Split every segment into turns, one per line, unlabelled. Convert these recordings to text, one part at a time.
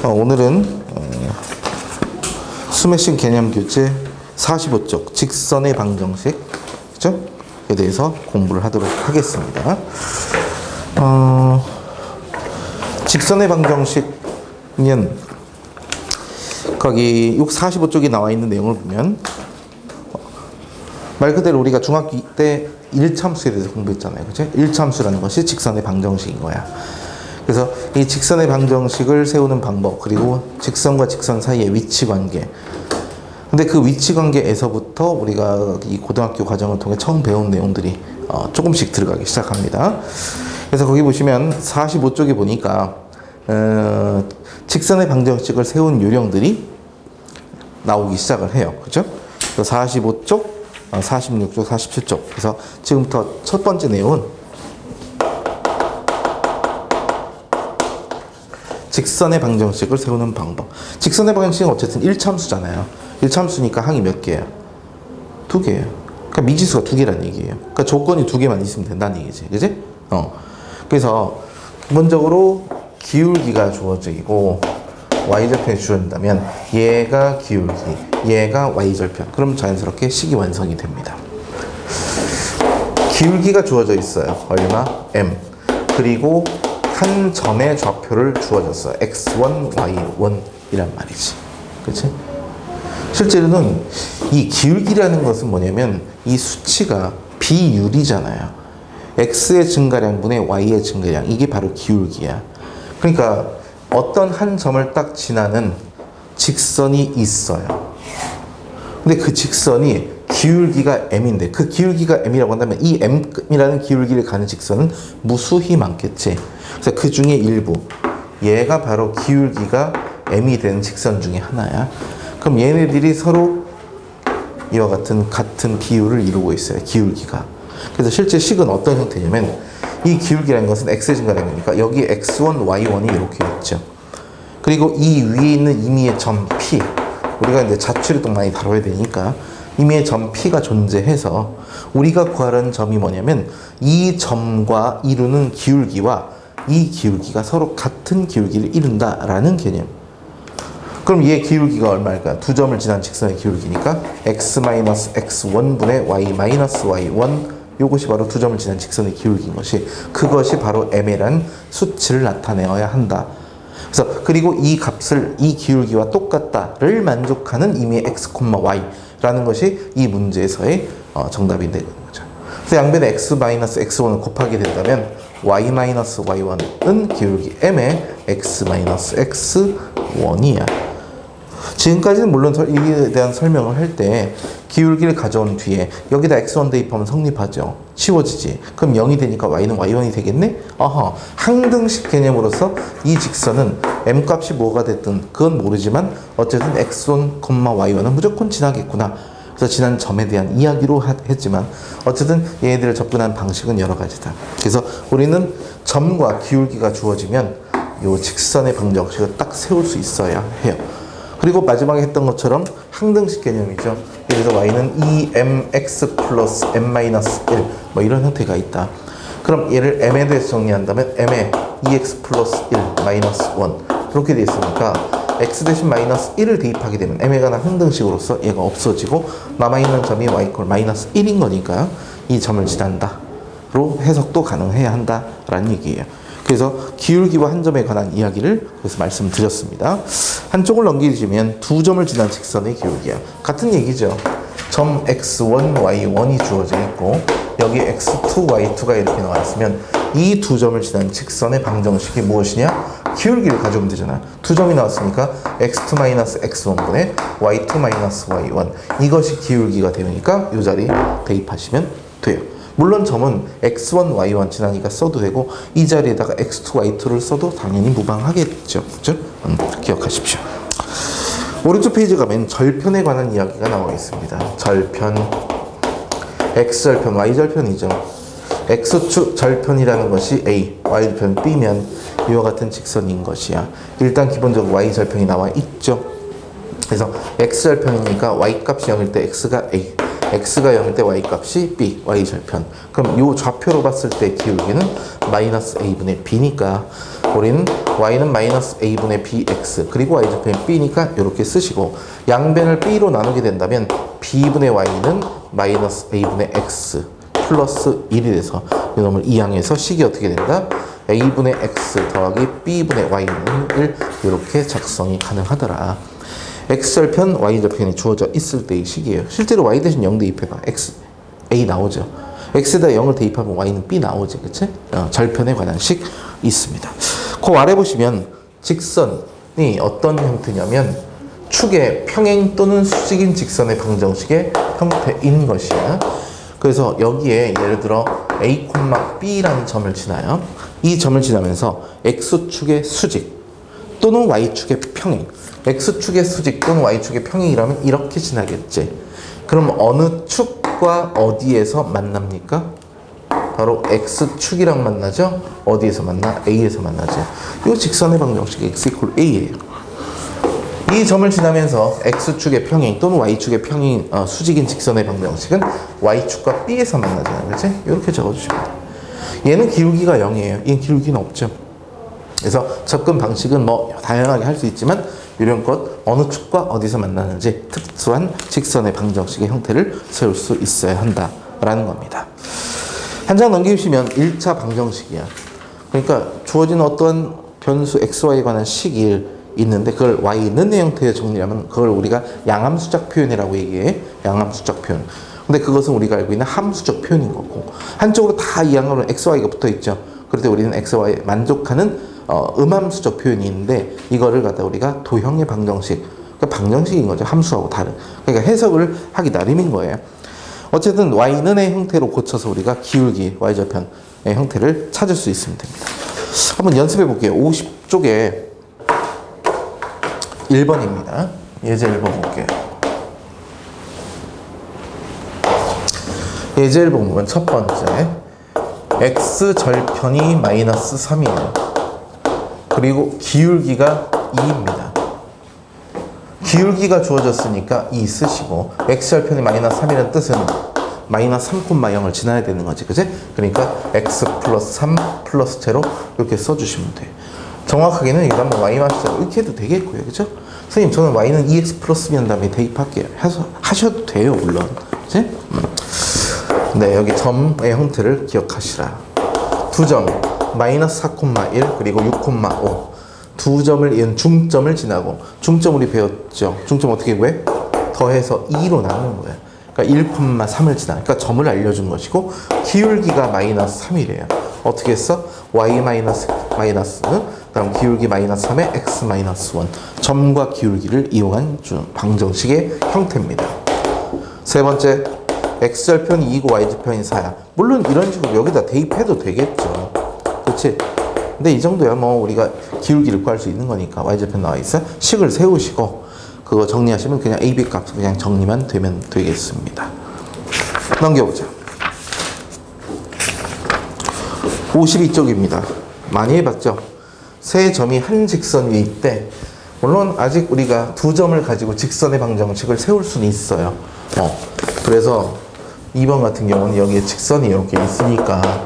오늘은 스매싱 개념 교재 45쪽 직선의 방정식, 그죠? 에 대해서 공부를 하도록 하겠습니다. 직선의 방정식은 거기 45쪽에 나와 있는 내용을 보면 말 그대로 우리가 중학교 때 1참수에 대해서 공부했잖아요. 그죠? 1참수라는 것이 직선의 방정식인 거야. 그래서 이 직선의 방정식을 세우는 방법, 그리고 직선과 직선 사이의 위치 관계. 근데 그 위치 관계에서부터 우리가 이 고등학교 과정을 통해 처음 배운 내용들이 조금씩 들어가기 시작합니다. 그래서 거기 보시면 45쪽에 보니까 직선의 방정식을 세운 요령들이 나오기 시작을 해요. 그죠? 45쪽, 46쪽, 47쪽. 그래서 지금부터 첫 번째 내용은 직선의 방정식을 세우는 방법. 직선의 방정식은 어쨌든 1참수잖아요. 1참수니까 항이 몇 개예요? 2개예요. 그러니까 미지수가 2개란 얘기예요. 그러니까 조건이 2개만 있으면 된다는 얘기지. 그지? 그래서 기본적으로 기울기가 주어져 있고 y절편이 주어진다면 얘가 기울기, 얘가 y절편. 그럼 자연스럽게 식이 완성이 됩니다. 기울기가 주어져 있어요. 얼마? m. 그리고 한 점의 좌표를 주어졌어요. x1, y1 이란 말이지. 그치? 실제로는 이 기울기라는 것은 뭐냐면 이 수치가 비율이잖아요. x의 증가량분의 y의 증가량. 이게 바로 기울기야. 그러니까 어떤 한 점을 딱 지나는 직선이 있어요. 근데 그 직선이 기울기가 m인데 그 기울기가 m이라고 한다면 이 m이라는 기울기를 가는 직선은 무수히 많겠지. 그래서 그 중에 일부, 얘가 바로 기울기가 m이 되는 직선 중에 하나야. 그럼 얘네들이 서로 이와 같은 비율을 이루고 있어요. 기울기가. 그래서 실제 식은 어떤 형태냐면 이 기울기라는 것은 x의 증가량이니까 여기 x1, y1이 이렇게 있죠. 그리고 이 위에 있는 임의의 점 p, 우리가 이제 자취를 또 많이 다뤄야 되니까 임의의 점 p가 존재해서 우리가 구하라는 점이 뭐냐면 이 점과 이루는 기울기와 이 기울기가 서로 같은 기울기를 이룬다라는 개념. 그럼 얘 기울기가 얼마일까? 두 점을 지난 직선의 기울기니까 x-x1분의 y-y1, 요것이 바로 두 점을 지난 직선의 기울기인 것이, 그것이 바로 m이라는 수치를 나타내어야 한다. 그래서 그리고 이 값을 이 기울기와 똑같다를 만족하는 임의의 x, y라는 것이 이 문제에서의 정답이 되는 거죠. 그래서 양변에 x-x1을 곱하게 된다면 y-y1은 기울기 m의 x-x1이야. 지금까지는 물론 이에 대한 설명을 할 때 기울기를 가져온 뒤에 여기다 x1 대입하면 성립하죠. 치워지지. 그럼 0이 되니까 y는 y1이 되겠네? 항등식 개념으로서 이 직선은 m 값이 뭐가 됐든 그건 모르지만 어쨌든 x1, y1은 무조건 지나겠구나. 그래서 지난 점에 대한 이야기로 했지만 어쨌든 얘네들을 접근한 방식은 여러 가지다. 그래서 우리는 점과 기울기가 주어지면 이 직선의 방정식을 딱 세울 수 있어야 해요. 그리고 마지막에 했던 것처럼 항등식 개념이죠. 예를 들어 y는 2mx 플러스 m-1 뭐 이런 형태가 있다. 그럼 얘를 m에 대해서 정리한다면 m에 2x 플러스 1 마이너스 1 이렇게 되어 있으니까 x 대신 마이너스 1을 대입하게 되면 m에 관한 항등식으로서 얘가 없어지고 남아있는 점이 y 꼴 마이너스 1인 거니까요. 이 점을 지난다로 해석도 가능해야 한다라는 얘기예요. 그래서 기울기와 한 점에 관한 이야기를 그래서 말씀드렸습니다. 한쪽을 넘기시면 두 점을 지난 직선의 기울기야. 같은 얘기죠. 점 x1, y1이 주어져 있고 여기 x2, y2가 이렇게 나왔으면 이 두 점을 지난 직선의 방정식이 무엇이냐? 기울기를 가져오면 되잖아. 두 점이 나왔으니까 x2-x1분의 y2-y1 이것이 기울기가 되니까 이 자리 대입하시면 돼요. 물론 점은 x1, y1 지나니까 써도 되고 이 자리에다가 x2, y2를 써도 당연히 무방하겠죠. 그죠? 기억하십시오. 오른쪽 페이지 가면 절편에 관한 이야기가 나와 있습니다. 절편, x절편, y절편이죠. x축 절편이라는 것이 a, y절편 b면 이와 같은 직선인 것이야. 일단 기본적으로 y절편이 나와 있죠. 그래서 x절편이니까 y값이 0일 때 x가 a, x가 0일 때 y값이 b, y절편. 그럼 이 좌표로 봤을 때 기울기는 마이너스 a분의 b니까 우리는 y는 마이너스 a분의 bx 그리고 y좌표는 b니까 이렇게 쓰시고 양변을 b로 나누게 된다면 b분의 y는 마이너스 a분의 x 플러스 1이 돼서 이놈을 이항해서 식이 어떻게 된다? a분의 x 더하기 b분의 y는 이렇게 작성이 가능하더라. x절편 y절편이 주어져 있을 때의 식이에요. 실제로 y 대신 0 대입해봐. x, a 나오죠. x에다 0을 대입하면 y는 b 나오지, 그치? 절편에 관한 식 있습니다. 그 아래 보시면 직선이 어떤 형태냐면 축의 평행 또는 수직인 직선의 방정식의 형태인 것이야. 그래서 여기에 예를 들어 a, b라는 점을 지나요. 이 점을 지나면서 x축의 수직 또는 y축의 평행, x축의 수직 또는 y축의 평행이라면 이렇게 지나겠지. 그럼 어느 축과 어디에서 만납니까? 바로 x축이랑 만나죠? 어디에서 만나? a에서 만나죠. 이 직선의 방정식이 x = a예요. 이 점을 지나면서 x축의 평행 또는 y축의 평행 수직인 직선의 방정식은 y축과 b에서 만나잖아요. 그치? 이렇게 적어주시면 돼요. 얘는 기울기가 0이에요. 얘는 기울기는 없죠. 그래서 접근 방식은 뭐 다양하게 할 수 있지만 이런것 어느 축과 어디서 만나는지 특수한 직선의 방정식의 형태를 세울 수 있어야 한다라는 겁니다. 한 장 넘기시면 1차 방정식이야. 그러니까 주어진 어떤 변수 xy에 관한 식이 있는데 그걸 y는 형태의 정리하면 그걸 우리가 양함수적 표현이라고 얘기해. 양함수적 표현. 근데 그것은 우리가 알고 있는 함수적 표현인 거고 한쪽으로 다 이 양으로 x, y가 붙어 있죠. 그럴 때 우리는 x, y에 만족하는 음함수적 표현이 있는데 이거를 갖다 우리가 도형의 방정식, 그러니까 방정식인 거죠. 함수하고 다른. 그러니까 해석을 하기 나름인 거예요. 어쨌든 y는의 형태로 고쳐서 우리가 기울기 y절편의 형태를 찾을 수 있으면 됩니다. 한번 연습해 볼게요. 50쪽에 1번입니다. 예제 1번 볼게요. 예제 1번 보면 첫 번째 x절편이 마이너스 3이에요. 그리고 기울기가 2입니다. 기울기가 주어졌으니까 2 쓰시고 x절편이 마이너스 3이라는 뜻은 마이너스 3,0을 지나야 되는 거지, 그치? 그러니까 x 플러스 3 플러스 제로 이렇게 써주시면 돼. 정확하게는 이거 한번 y 마이너스 제로 이렇게 해도 되겠고요, 그쵸? 선생님 저는 y는 2x 플러스 면 다음에 대입할게요. 하셔도 돼요, 물론. 그치? 네, 여기 점의 형태를 기억하시라. 두 점, 마이너스 4,1 그리고 6,5 두 점을 이은 중점을 지나고 중점 우리 배웠죠. 중점 어떻게 구해? 더해서 2로 나누는 거예요. 그러니까 1,3을 지나. 그러니까 점을 알려준 것이고 기울기가 마이너스 3이래요. 어떻게 했어? y 마이너스 그다음 기울기 마이너스 3에 x 마이너스 1 점과 기울기를 이용한 방정식의 형태입니다. 세 번째 x절편이 2고 y절편이 4야. 물론 이런 식으로 여기다 대입해도 되겠죠. 그렇지? 근데 이 정도야 뭐 우리가 기울기를 구할 수 있는 거니까 y절편 나와 있어. 식을 세우시고 그거 정리하시면 그냥 a, b 값 그냥 정리만 되면 되겠습니다. 넘겨보자. 52쪽입니다. 많이 해봤죠? 세 점이 한 직선 위에 있대. 물론 아직 우리가 두 점을 가지고 직선의 방정식을 세울 수는 있어요. 그래서 2번 같은 경우는 여기에 직선이 이렇게 있으니까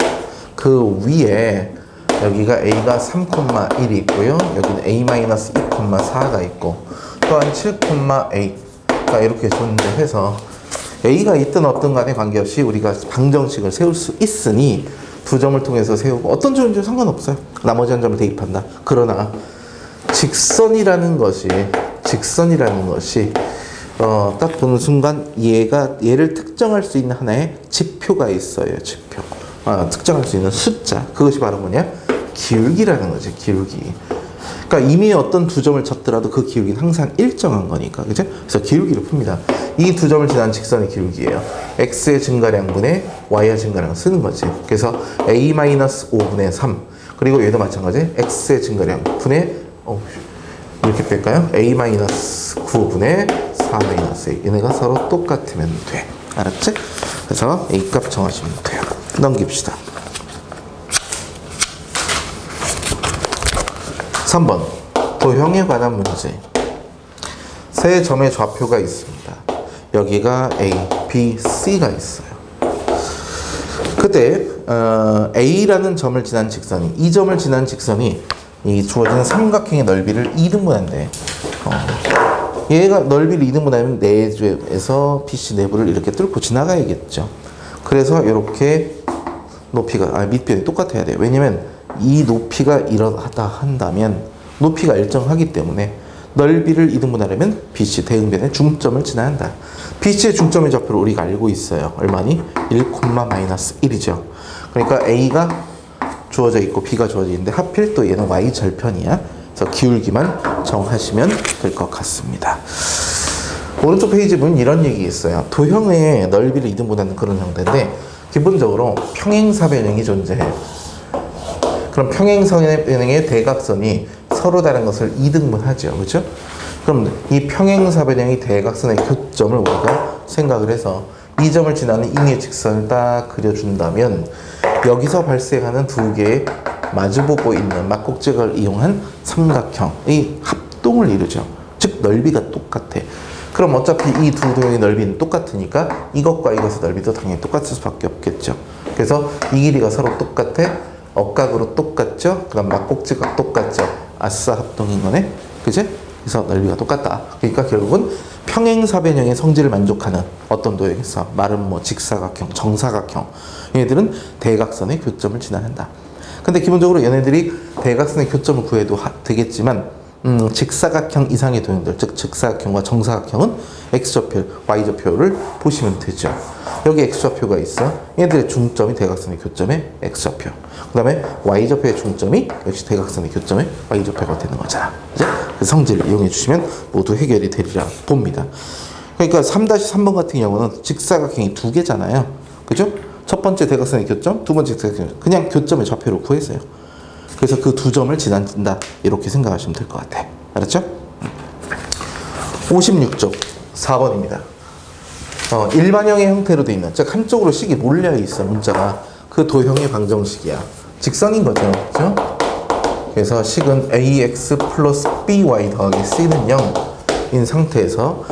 그 위에 여기가 a가 3,1이 있고요. 여기는 a-2,4가 있고 또한 7,a가 이렇게 존재해서 a가 있든 없든 간에 관계없이 우리가 방정식을 세울 수 있으니 두 점을 통해서 세우고 어떤 점인지 상관없어요. 나머지 한 점을 대입한다. 그러나 직선이라는 것이 딱 보는 순간 얘를 특정할 수 있는 하나의 지표가 있어요. 지표. 특정할 수 있는 숫자. 그것이 바로 뭐냐? 기울기라는 거지. 기울기. 그러니까 이미 어떤 두 점을 쳤더라도 그 기울기는 항상 일정한 거니까. 그죠? 그래서 기울기를 풉니다. 이 두 점을 지난 직선의 기울기예요. x의 증가량분의 y의 증가량을 쓰는 거지. 그래서 a-5분의 3 그리고 얘도 마찬가지 x의 증가량 분의 이렇게 뺄까요? a-9분의 4-a 얘네가 서로 똑같으면 돼. 알았지? 그래서 a 값 정하시면 돼요. 넘깁시다. 3번 도형에 관한 문제. 세 점의 좌표가 있습니다. 여기가 A, B, C가 있어요. 그때 A라는 점을 지난 직선이 이 점을 지난 직선이 이 주어지는 삼각형의 넓이를 2등분한대. 얘가 넓이를 2등분하면 내주에서 BC 내부를 이렇게 뚫고 지나가야겠죠. 그래서 이렇게 높이가 밑변이 똑같아야 돼요. 왜냐면 이 높이가 이러하다 한다면 높이가 일정하기 때문에 넓이를 2등분하려면 BC 대응변의 중점을 지나야 한다. BC의 중점의 좌표를 우리가 알고 있어요. 얼마니? 1,-1이죠. 그러니까 A가 주어져 있고 B가 주어져 있는데 하필 또 얘는 Y 절편이야. 그래서 기울기만 정하시면 될 것 같습니다. 오른쪽 페이지 보면 이런 얘기 있어요. 도형의 넓이를 2등분하는 그런 형태인데 기본적으로 평행사변형이 존재해요. 그럼 평행사변형의 대각선이 서로 다른 것을 2등분하죠. 그렇죠? 그럼 이 평행사변형이 대각선의 교점을 우리가 생각을 해서 이 점을 지나는 임의의 직선을 딱 그려준다면 여기서 발생하는 두 개의 마주보고 있는 막곡직을 이용한 삼각형의 합동을 이루죠. 즉 넓이가 똑같아. 그럼 어차피 이 두 도형의 넓이는 똑같으니까 이것과 이것의 넓이도 당연히 똑같을 수밖에 없겠죠. 그래서 이 길이가 서로 똑같아. 억각으로 똑같죠. 그럼 막곡지각 똑같죠. 아싸 합동인 거네. 그지? 그래서 넓이가 똑같다. 그러니까 결국은 평행사변형의 성질을 만족하는 어떤 도형에서 말은 뭐 직사각형, 정사각형 얘네들은 대각선의 교점을 지나간다. 근데 기본적으로 얘네들이 대각선의 교점을 구해도 되겠지만 직사각형 이상의 도형들, 즉 직사각형과 정사각형은 x좌표, y좌표를 보시면 되죠. 여기 x좌표가 있어. 얘들의 중점이 대각선의 교점의 x좌표. 그 다음에 y좌표의 중점이 역시 대각선의 교점의 y좌표가 되는 거잖아. 그죠? 그 성질을 이용해 주시면 모두 해결이 되리라 봅니다. 그러니까 3-3번 같은 경우는 직사각형이 두 개잖아요. 그죠? 첫 번째 대각선의 교점, 두 번째 대각선의 그냥 교점의 좌표를 구했어요. 그래서 그 두 점을 지나친다. 이렇게 생각하시면 될 것 같아. 알았죠? 56쪽 4번입니다. 일반형의 형태로 되어 있는, 즉 한쪽으로 식이 몰려 있어 문자가. 그 도형의 방정식이야. 직선인 거죠. 그렇죠? 그래서 식은 ax 플러스 by 더하기 c는 0인 상태에서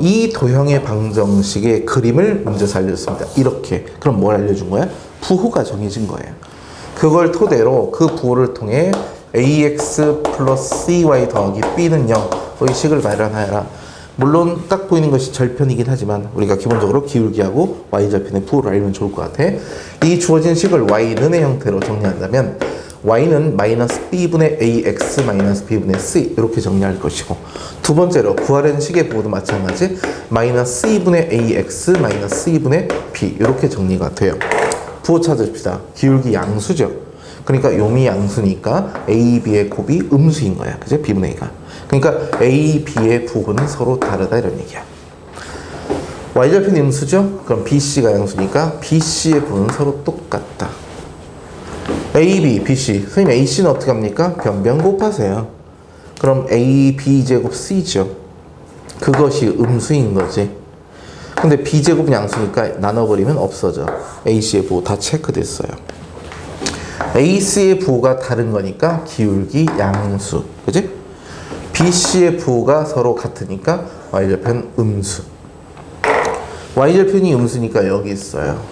이 도형의 방정식의 그림을 문제에서 알려줬습니다. 이렇게. 그럼 뭘 알려준 거야? 부호가 정해진 거예요. 그걸 토대로 그 부호를 통해 ax 플러스 cy 더하기 b는 0의 식을 마련하여라. 물론 딱 보이는 것이 절편이긴 하지만 우리가 기본적으로 기울기하고 y절편의 부호를 알면 좋을 것 같아. 이 주어진 식을 y는의 형태로 정리한다면 y는 마이너스 b분의 ax 마이너스 b분의 c 이렇게 정리할 것이고, 두 번째로 구하려는 식의 부호도 마찬가지 마이너스 c분의 ax 마이너스 c분의 b 이렇게 정리가 돼요. 부호 찾읍시다. 기울기 양수죠. 그러니까 요미 양수니까 a, b의 곱이 음수인 거야. 그죠? b분의 a가. 그러니까 a, b의 부호는 서로 다르다 이런 얘기야. y절편이 음수죠? 그럼 bc가 양수니까 bc의 부호는 서로 똑같다. a, b, bc. 선생님 ac는 어떻게 합니까? 변변 곱하세요. 그럼 a, b 제곱 c죠. 그것이 음수인 거지. 근데 b제곱은 양수니까 나눠버리면 없어져. ac의 부호 다 체크됐어요. ac의 부호가 다른 거니까 기울기 양수. 그지? bc의 부호가 서로 같으니까 y절편 음수. y절편이 음수니까 여기 있어요.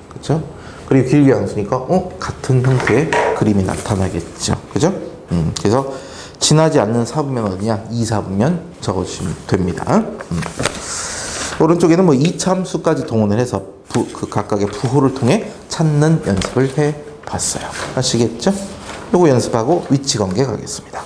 그죠? 그리고 기울기 양수니까 같은 형태의 그림이 나타나겠죠. 그죠? 그래서 지나지 않는 사분면 어디냐? 2사분면 적어주시면 됩니다. 오른쪽에는 뭐 이차함수까지 동원을 해서 그 각각의 부호를 통해 찾는 연습을 해 봤어요. 아시겠죠? 요거 연습하고 위치 관계 가겠습니다.